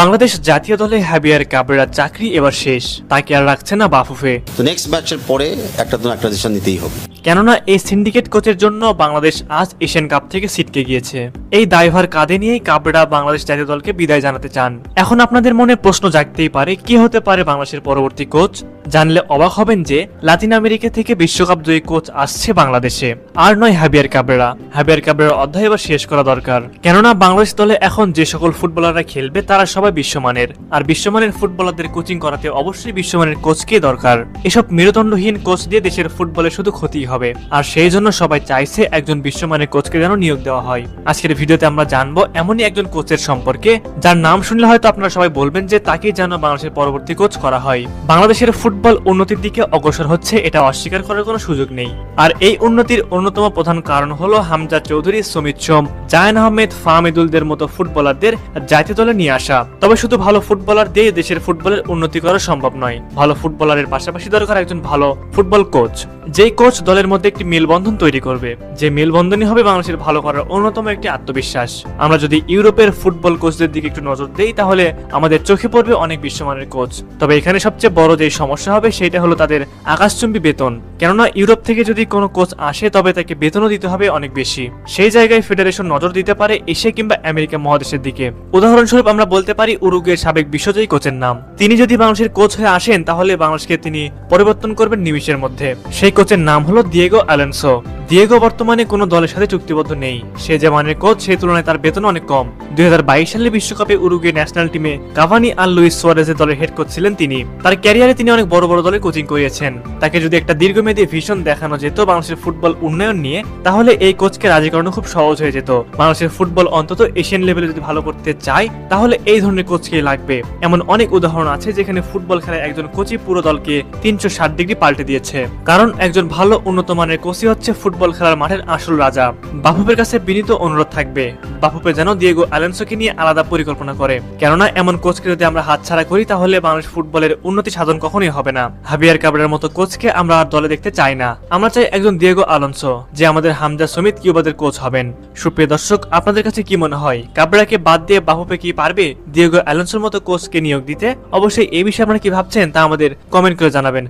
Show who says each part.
Speaker 1: বাংলাদেশ জাতীয় দলে হাবিয়ার কাবরেরার চাকরি এবার শেষ, তাকে আর রাখছে না বাফুফে।
Speaker 2: তো নেক্সট ম্যাচের পরে একটা ডিসিশন নিতেই হবে,
Speaker 1: কেননা এই সিন্ডিকেট কোচের জন্য বাংলাদেশ আজ এশিয়ান কাপ থেকে ছিটকে গিয়েছে। এই দায়ভার কাঁধে নিয়েই কাবরেরা বাংলাদেশ জাতীয় দলকে বিদায় জানাতে চান। এখন আপনাদের মনে প্রশ্ন জাগতেই পারে, কি হতে পারে বাংলাদেশের পরবর্তী কোচ? জানলে অবাক হবেন যে লাতিন আমেরিকা থেকে বিশ্বকাপ জয়ী কোচ আসছে বাংলাদেশে, আর নয় হাবিয়ার কাবরেরা। হাবিয়ার কাবরেরার অধ্যায় এবার শেষ করা দরকার, কেননা বাংলাদেশ দলে এখন যে সকল ফুটবলাররা খেলবে তারা সবাই বিশ্বমানের, আর বিশ্বমানের ফুটবলারদের কোচিং করাতে অবশ্যই বিশ্বমানের কোচকে দরকার। এসব মেরুদণ্ডহীন কোচ দিয়ে দেশের ফুটবলে শুধু ক্ষতিই হবে, আর সেই জন্য সবাই চাইছে একজন বিশ্বমানের কোচকে যেন নিয়োগ দেওয়া হয়। আজকের ভিডিওতে আমরা জানবো এমনই একজন কোচের সম্পর্কে, যার নাম শুনলে হয়তো আপনারা সবাই বলবেন যে তাকেই যেন বাংলাদেশের পরবর্তী কোচ করা হয়। বাংলাদেশের ফুটবল উন্নতির দিকে অগ্রসর হচ্ছে, এটা অস্বীকার করার কোনো সুযোগ নেই। আর এই উন্নতির অন্যতম প্রধান কারণ হলো হামজা চৌধুরী, সুমিত সোম, জায়ান আহমেদ, ফাহমিদুলদের মতো ফুটবলারদের জাতীয় দলে নিয়ে আসা। তবে শুধু ভালো ফুটবলার দিয়ে দেশের ফুটবলের উন্নতি করা সম্ভব নয়। ভালো ফুটবলারের পাশাপাশি দরকার একজন ভালো ফুটবল কোচ, যেই কোচ দলের মধ্যে একটি মেলবন্ধন তৈরি করবে, যে মেলবন্ধনই হবে বাংলাদেশের ভালো করার অন্যতম একটি আত্মবিশ্বাস। আমরা যদি ইউরোপের ফুটবল কোচদের দিকে একটু নজর দেই, তাহলে আমাদের চোখে পড়বে অনেক বিশ্বমানের কোচ। তবে এখানে সবচেয়ে বড় যে সমস্যা হবে সেটা হলো তাদের আকাশচুম্বী বেতন। কেননা ইউরোপ থেকে যদি কোনো কোচ আসে তবে তাকে বেতনও দিতে হবে অনেক বেশি। সেই জায়গায় ফেডারেশন নজর দিতে পারে এশিয়া কিংবা আমেরিকা মহাদেশের দিকে। উদাহরণস্বরূপ আমরা বলতে পারি উরুগুয়ের সাবেক বিশ্বজয়ী কোচের নাম। তিনি যদি বাংলাদেশের কোচ হয়ে আসেন তাহলে বাংলাদেশকে তিনি পরিবর্তন করবেন নিমিষের মধ্যে। সেই কোচের নাম হলো দিয়েগো অ্যালোনসো। দিয়েগো বর্তমানে কোনো দলের সাথে চুক্তিবদ্ধ নেই। সে যে মানের কোচ, সেই তুলনায় তার বেতন অনেক কম। 2022 সালে বিশ্বকাপে উরুগুয়ে ন্যাশনাল টিমে কাভানি আর লুইস সুয়ারেজের দলের হেড কোচ ছিলেন তিনি। তার ক্যারিয়ারে তিনি অনেক বড় বড় দলে কোচিং করিয়েছেন। তাকে যদি একটা দীর্ঘমেয়াদী ভিশন দেখানো যেত বাংলাদেশের ফুটবল উন্নয়ন নিয়ে, তাহলে এই কোচকে রাজি করানো খুব সহজ হয়ে যেত। বাংলাদেশের ফুটবল অন্তত এশিয়ান লেভেলে যদি ভালো করতে চায় তাহলে এই ধরনের কোচকেই লাগবে। এমন অনেক উদাহরণ আছে যেখানে ফুটবল খেলায় একজন কোচই পুরো দলকে 360 ডিগ্রি পাল্টে দিয়েছে। কারণ একজন ভালো উন্নত মানের কোচই হচ্ছে ফুটবল খেলার মাঠের আসল রাজা। বাফুফের কাছে বিনীত অনুরোধ থাকবে, বাফুফে যেন দিয়েগো অ্যালোনসোকে নিয়ে আলাদা পরিকল্পনা করে। কেননা এমন কোচকে যদি আমরা হাতছাড়া করি তাহলে বাংলাদেশ ফুটবলের উন্নতি সাধন কখনোই হবে না। হাবিয়ার কাবরেরার মতো কোচকে আমরা আর দলে দেখতে চাই না। আমরা চাই একজন দিয়েগো অ্যালোনসো, যে আমাদের হামজা, সুমিত, কিউবাদের কোচ হবেন। সুপ্রিয় দর্শক, আপনাদের কাছে কি মনে হয়, কাবরেরাকে বাদ দিয়ে বাফুফে কি পারবে দিয়েগো অ্যালোনসোর মতো কোচকে নিয়োগ দিতে? অবশ্যই এই বিষয়ে আপনারা কি ভাবছেন তা আমাদের কমেন্ট করে জানাবেন।